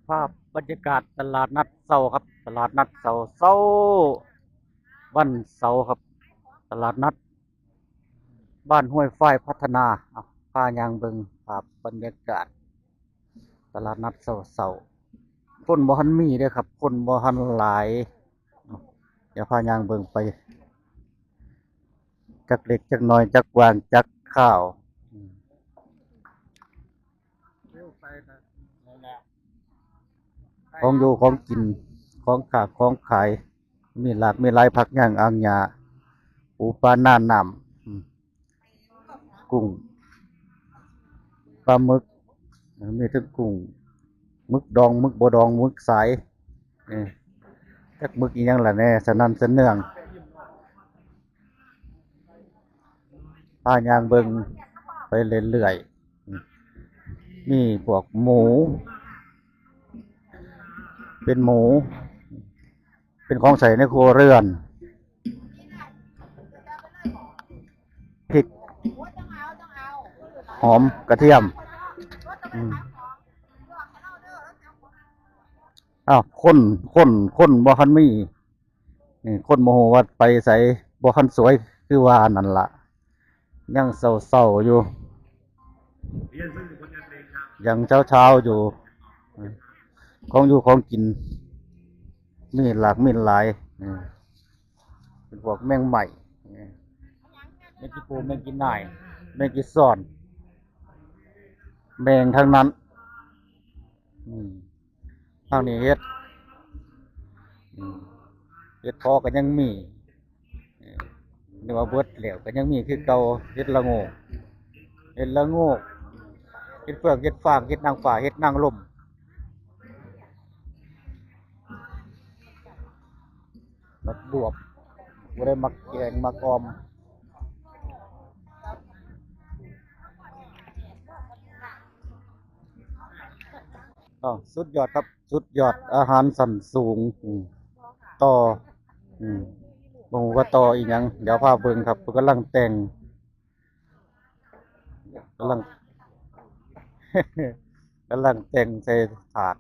ภาพบรรยากาศตลาดนัดเสาครับตลาดนัดเสาวันเสาร์ครับตลาดนัดบ้านห้วยฝ้ายพัฒนาพายางเบิงภาพบรรยากาศตลาดนัดเสาคนบ่ทันมีเด้อครับคนบ่ทันหลายเดี๋ยวพายางเบิงไปจักเล็กจักน้อยจักวางจักข้าวของอยู่ของกินของขากของขายมีหลากมีหลายผักย่างอ่างหญ้าปูปลาหน้าน้ำกุ้งปลาหมึกมีทั้งกุ้งหมึกดองหมึกบ่ดองหมึกสายนี่จักหมึกอีหยังล่ะแน่สนั่นสะเนื่องพายางเบิงไปเรื่อยๆมีพวกหมูเป็นหมูเป็นของใส่ในครัวเรือนพริกหอมกระเทียมคนบ่คันมีนี่คนโมโหว่าไปใส่บ่คันสวยคือว่านั่นล่ะยังเศร้าๆอยู่ยังเช้าๆอยู่ของอยู่ของกินมีหลากมีหลายเป็นพวกแมงใหม่แมงกีปูแมงกีน่ายแมงกีซ่อนแมงทั้งนั้นทางนี้เฮ็ดพอก็ยังมีนี่ว่าเบิดแล้วก็ยังมีคือเก่าเฮ็ดละโงกเฮ็ดเฟืองเฮ็ดฟางเฮ็ดนางฟ้าเฮ็ดนางลมบักบวบบ่ได้มักแกงมักออมสุดยอดครับสุดยอดอาหารสันสูงต่อบ่ฮู้ว่าต่ออีหยังเดี๋ยวพาเบิ่งครับกำลังแต่งกำลัง กำลังแต่งใส่ถาด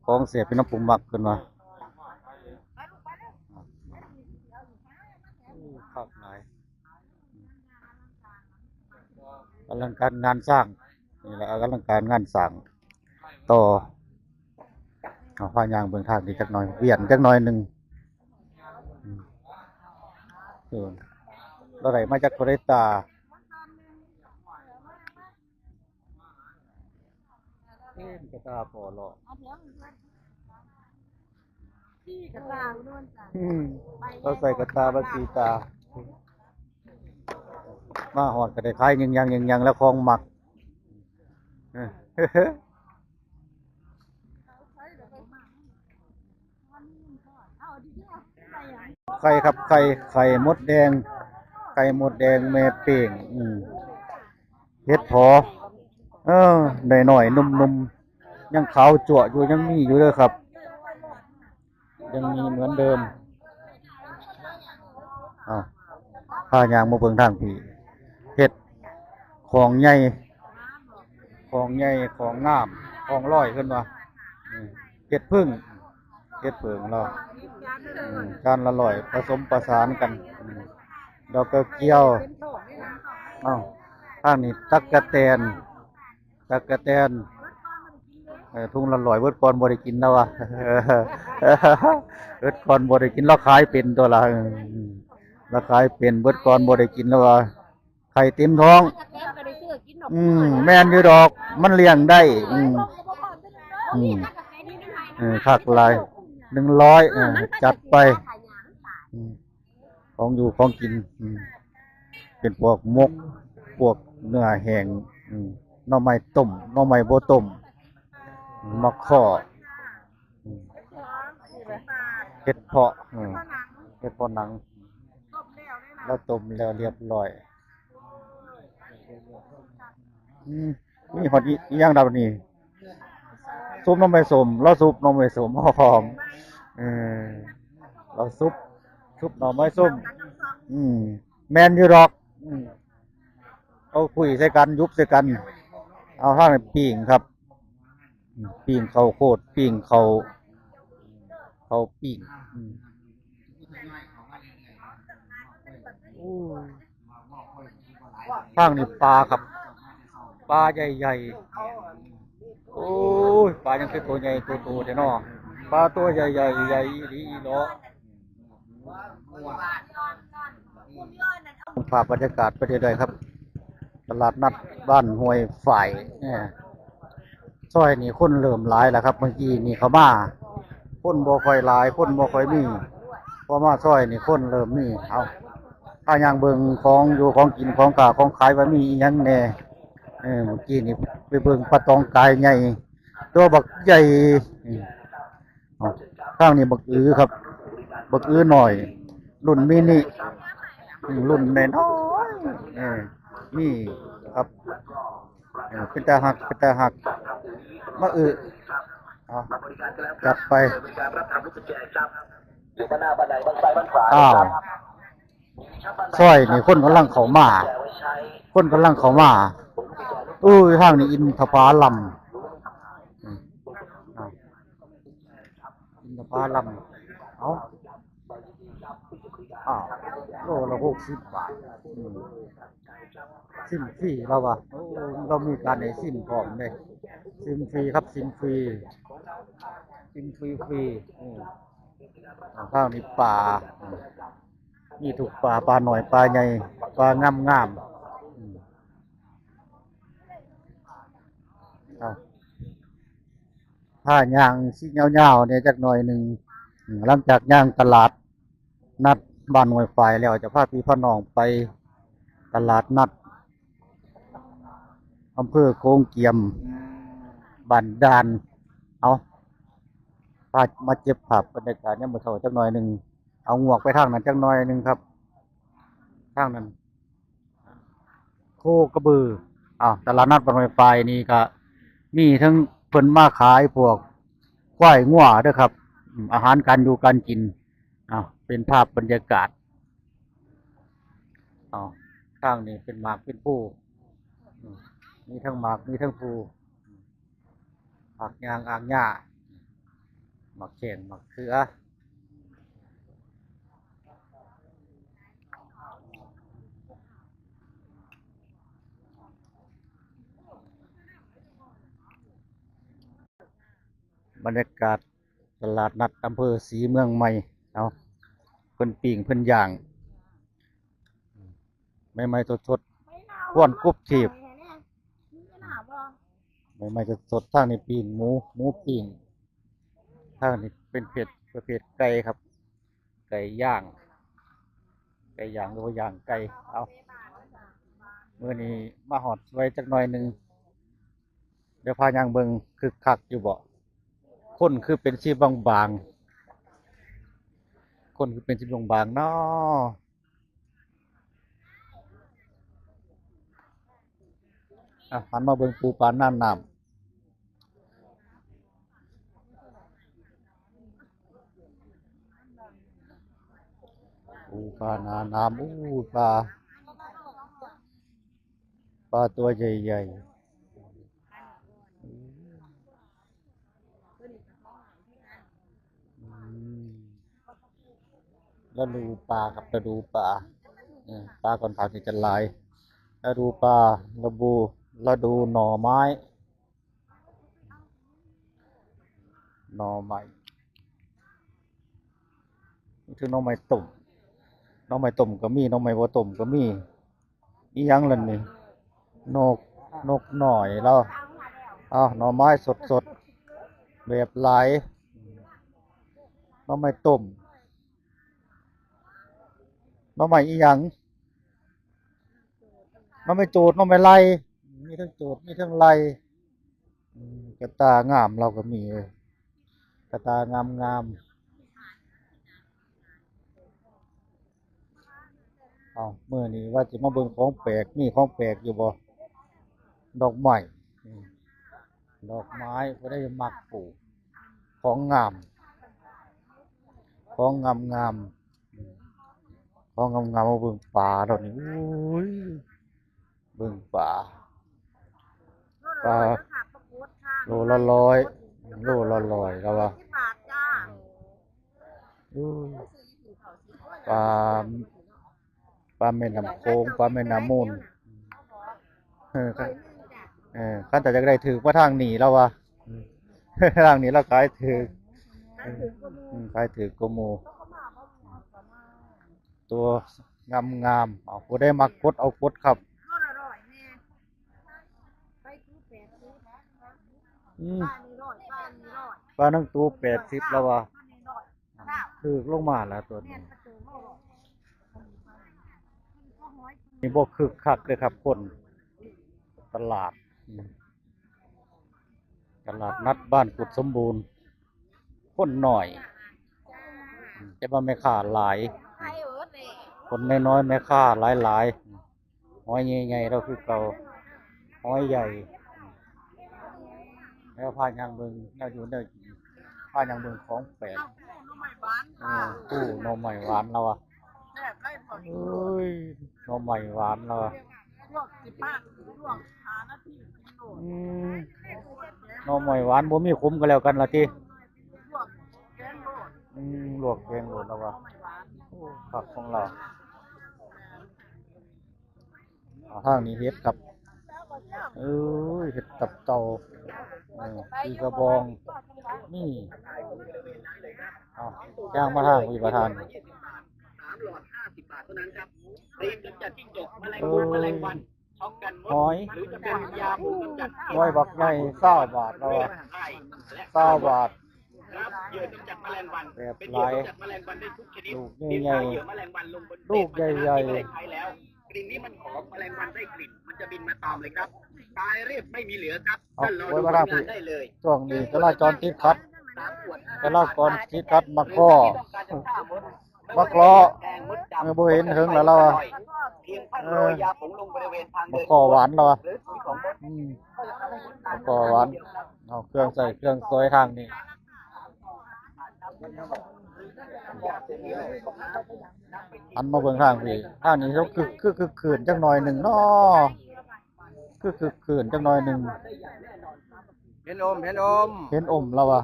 ของเสียเป็นน้ำปรุงหมักขึ้นมาคักหลายกำลังการงานสร้างนี่แหละกำลังการงานสร้างต่อพายางเบิ่งทางนี้จักหน่อยเวียนจักหน่อยหนึ่งเราได้มาจากโคเรตากระตาพอหรอเราใส่กระตาบัสีตามาหอดก็ได้คล้ายยังแล้วคลองหมักไข่ครับไข่มดแดงแม่เป่งเฮ็ดพอหน่อยนุ่มยังขาวจั่วอยู่ยังมีอยู่เลยครับยังมีเหมือนเดิมพายางมาเบิ่งทางพี่เฮ็ดของใหญ่ของงามของร้อยขึ้นมาเฮ็ดพึ่งเราการละลอยผสมประสานกันดอกกระเจียวทางนี้ตักกะแตนทุ่งละลอยเบิดก่อนบ่ได้กินแล้ววะเบิดก่อนบ่ได้กินแล้วขายเป็นตัวละแล้วขายเป็นเบิดก่อนบ่ได้กินแล้ววะไข่เต็มท้องแม่นอยู่ดอกมันเลี้ยงได้คักหลาย100จัดไปของอยู่ของกินเป็นพวกมกพวกเนื้อแห้งหน่อไม้ต้มหน่อไม้บ่ต้มมะข้อเห็ดเพาะหนังแล้วต้มแล้วเรียบร้อยนี่ฮอดอีหยังดาวนี่ซุปหน่อไม้ส้มแล้วซุปหน่อไม้ส้มหอมเราซุปหน่อไม้ส้มแม่นอยู่ดอกเอาคุยใส่กันยุบใส่กัน เอาทางนี้ปิ้งครับปิ้งข้าวโพดปิ้งข้าวปิ้งทางนี้ปลาครับปลาใหญ่ๆโอ้ยปลายังเป็นตัวใหญ่ตัวโตแต่นอปลาตัวใหญ่ๆใหญ่ดีเนาะภาพบรรยากาศไปเรื่อยๆครับตลาดนัดบ้านห้วยฝ่ายเนี่ยซอยนี่คนเริ่มหลายแล้วครับเมื่อกี้นี่เขามาคนบ่ค่อยหลายคนบ่ค่อยมีพอมาซอยนี่คนเริ่มมีเอาถ้ายังเบิ่งของอยู่ของกินของกาของขายว่ามีอีหยังแน่เมื่อกี้นี่ไปเบิ่งปลาตองกายใหญ่ตัวบักใหญ่ข้างนี้บักอื้อครับบักอื้อหน่อยรุ่นมินิรุ่นน้อยนี่ครับเป็นตาหักเป็นตาหักมาจับไปอ้าวซอยนี่คนกำลังเข้ามาคนกำลังเข้ามาทางนี้อินทผลัมอินทผลัมเอาโลละ60 บาทซิมฟรีเราวะเรามีการในซิมพร้อมเลยซิมฟรีครับซิมฟรีซิมฟรีฟรีข้าวนี่ปลามีถูกปลาหน่อยปลาใหญ่ปลางามถ้าย่างชิ้นยาวๆเนี่ยจักหน่อยหนึ่งหลังจากย่างตลาดนัดบ้านห้วยฝ่ายแล้วจะพาพี่พ่อน้องไปตลาดนัดอำเภอโขงเจียมบ้านด่านเอาพามาเจ็บผับบรรยากาศเนี่ยมาเท่าจักหน่อยหนึ่งเอาหมวกไปทางนั้นจักหน่อยหนึ่งครับทางนั้นโคกระบือตลาดนัดบ้านห้วยฝ่ายนี่ก็มีทั้งเพิ่นมาขายพวกควายงัวด้วยครับอาหารการอยู่การกินเป็นภาพบรรยากาศข้างนี้เป็นหมากเป็นผู้มีทั้งหมากมีทั้งผู้หมากยางอ่างหญ้าหมากเข่งหมากเขือบรรยากาศตลาดนัดอำเภอศรีเมืองใหม่เพิ่นปิ้งเพิ่นย่างไม่สดๆก้วนกรุบทีบไม่สดๆทางนี้ปิ้งหมูปิ้งทางนี้เป็นประเภทไก่ครับไก่ย่างหรือว่าย่างไก่มื้อนี้มาหอดไว้จักหน่อยหนึ่งเดี๋ยวพาย่างเบิ่งคึกคักอยู่บ่คนคือเป็นสีบางๆคนคือเป็นสีบางๆเนาะหันมาเบิ่งปูปลาน้ำปูปลาน้ำปลาตัวใหญ่ๆแล้วดูปลาครับแล้วดูปลาปลาก่อนผักนี่จะลายแล้วดูปลาแล้วดูหน่อไม้นี่คือหน่อไม้ต้มก็มีหน่อไม้บ่ต้มก็มีอีหยังล่ะนี่นกหน่อยแล้วหน่อไม้สดแบบหลายหน่อไม้ต้มหน่อไม้อีหยังหน่อไม้โจดหน่อไม้ไล่มีทั้งโจดมีทั้งไล่กระตางามเราก็มีกระตางามมื้อนี้ว่าสิมาเบิ่งของแปลกมีของแปลกอยู่บ่ดอกไม้บ่ได้มักปลูกของงามของงามมาเบิ่งปลาดอกนี้อุ้ยเบิ่งปลา ปลาโลละร้อยโลละร้อยแล้ววะอู้ปลาปลาแม่น้ำโขงปลาแม่น้ำมูลครับข้าแต่จะได้ถือว่าทางหนีแล้ววะทางหนีเราขายถือขายถือกโมตัวงามเอาผู้ได้มักกดเอากดครับปลานั่งตัว80แล้ววะถือลงมาแล้วตัวนี้นี่บ่คึกคักเลยครับคนตลาดนัดบ้านกุดสมบูรณ์คนหน่อยจะมาแม่ค้าหลายคนน้อยๆแม่ค้าหลายหอยใหญ่ๆเราคือเก่าหอยใหญ่แล้วพายางเบิงแนวอยู่แนวกินพายางเบิงของแปลกตู้หน่อไม้หวานเราอ่ะเอ้ยหน่อไม้หวานเราอ่ะหน่อไม้หวานบ่มีขมก็แล้วกันละทีลวกแกงโหลดแล้ววะผักของเราทางนี้เห็ดกับเห็ดตับเต่าอีกระบองนี่ย่างมาทางวิประทานหอยบักใหญ่20 บาทแล้ว20 บาทแบบหลายลูกใหญ่ๆลูกใหญ่ๆกลิ่นนี้มันหอมแมลงวันได้กลิ่นมันจะบินมาตอมเลยครับตายเรียบไม่มีเหลือครับท่านรอดูผลงานได้เลยช่วงนี้จราจรติดขัดมาข้อมาล้อบ่เห็นถึงแล้วเรามาข้อหวานเรามาข้อหวานเอาเครื่องใส่เครื่องซอยทางนี้อันมาเบิ่งทางพี่ทางนี้เขาคือขืนจักหน่อยหนึ่งเนาะคือขืนจักหน่อยหนึ่งเห็นอมแล้ววะ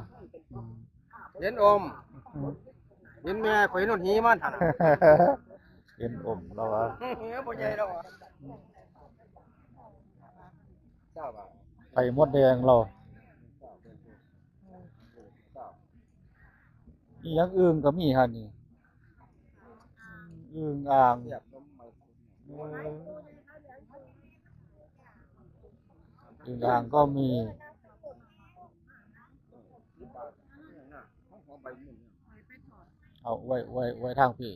เห็นแม่ข่อยนนหีมันหั่นเห็นแล้ววะบ่ใหญ่แล้วไข่มดแดงเราอีหยังอึ่งก็มีฮะนี่อึ่งอ่างก็มีเอาไว้ทางพี่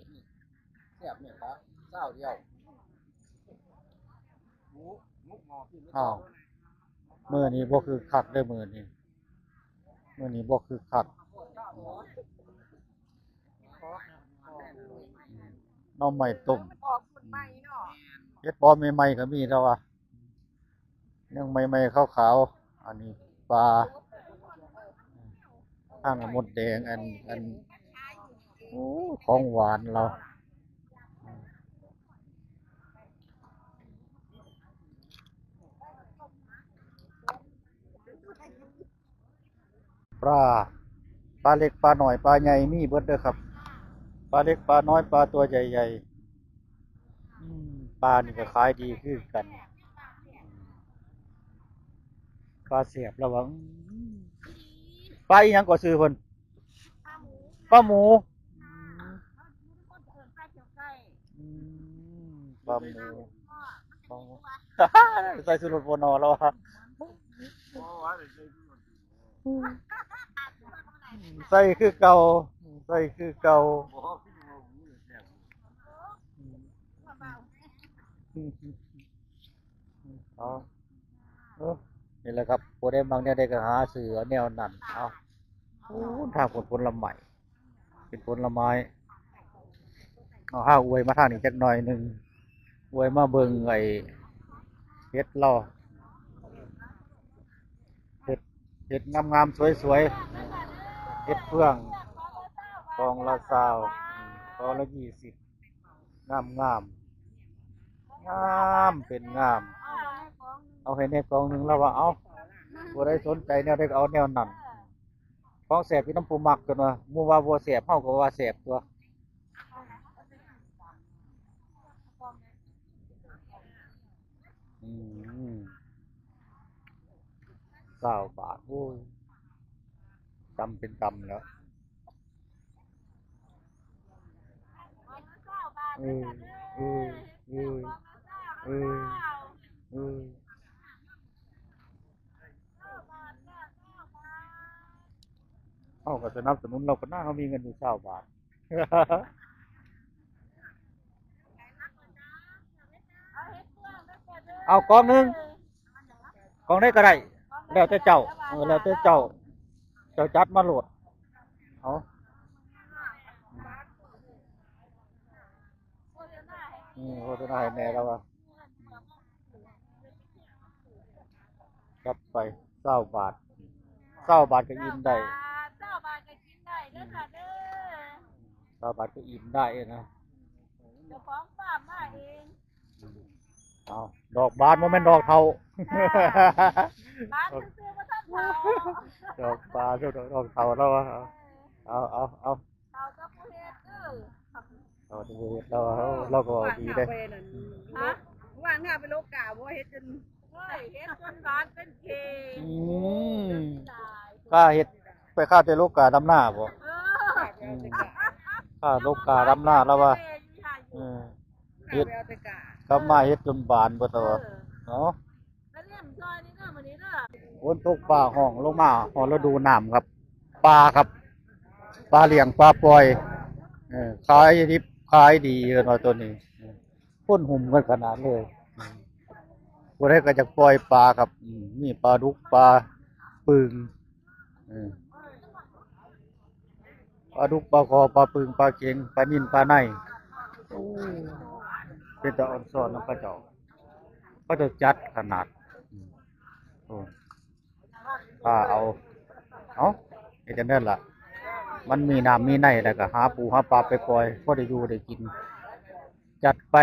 มื้อนี้บ่คือคักเด้อมื้อนี้บ่คือคักหน่อไม้ต้มเฮ็ดบอใหม่ๆก็มีแล้วว่ะยังใหม่ๆขาวๆอันนี้ปลาข้างมดแดงอันของหวานเราปลาเล็กปลาหน่อยปลาใหญ่มีเบิดเด้อครับปลาเล็กปลาน้อยปลาตัวใหญ่ๆปลานี่ก็ขายดีคือกันปลาเสียบระวังปลาอีหยังก็ซื้อเพิ่นปลาหมูใส่สุรพนอแล้วครับใส่คือเก่านี่แหละครับโปรเดมบางเนี่ยได้ก็หาซื้อแนวนั้นเอาทางผลไม้เป็นผลไม้เอาห้าอวยมาทางนี้จักหน่อยหนึ่งอวยมาเบิ่งไอ้เฮ็ดเราเฮ็ดงามๆสวยๆเฮ็ดเฟื่องกองละ20กองละ20งามเป็นงามเอาให้ในกองหนึ่งแล้วว่าเอา บ่ได้สนใจแนวใดก็เอาแนวนั้นของแสบที่น้ำปูมักกันว่าหมู่ว่าบ่แสบเฮาก็ว่าแสบตัวอืม20บาทโอ้ยจำเป็นจำแล้วเออเออเออเออเออเฮาก็สนับสนุนเราก็น่าเฮามีเงินอยู่20บาท เอากองหนึงกองได้ก็ได้แล้วแต่เจ้าแล้วแต่เจ้าจัดมาโหลดเอาโฆษณาให้แน่แล้วว่าจัดไป20บาท20บาทก็อิ่มได้20 บาทก็กินได้เด้อค่ะเด้อ20บาทก็อิ่มได้นะ เจ้าของฟาร์มมาเอง เอาดอกบานบ่แม่นดอกเทา บ้านซื้อๆบ่ทันเฒ่า ดอกบานดอกเทาแล้วว่าเอา เฒ่ากับผู้เฮ็ดเด้อ เอาดูเราก็ดีได้ ฮะ ว่างหน้าไปโลกกาบ่เฮ็ดจน เฮ้ยเฮ็ดจนบ้านเป็นเค อืม ตาย ค่าเฮ็ดไปค่าแต่โลกาดำหน้าบ่ เออ ค่าโลกาดำหน้าแล้วว่าเออ เฮ็ดเอาแต่กาก ลับมาเฮ็ดจนบานเบิดแล้วว่าเนาะ แล้วเลี่ยมซอยนี่เด้อมื้อนี้เด้อ ฝนตกฟ้าห้องลงมาฮอดฤดูน้ำครับปลาครับปลาเลี้ยงปลาปล่อยขายดิบขายดีเกินว่าตัวนี้พ่นหุ่มกันขนาดเลยบ่ได้ก็จะปล่อยปลาครับมีปลาดุกปลาปึงเออปลาดุกปลาคอปลาปึงปลาเข็งปลานิ่นปลาในโอ้เป็นตาอ่อนซ้อนน้ำปลาเจ้าก็จะจัดขนาดโอ้ป้าเอาเฮ็ดจังได๋ล่ะมันมีน้ำมีในแล้วก็หาปูหาปลาไปปล่อยพอได้อยู่ได้กินจัดไป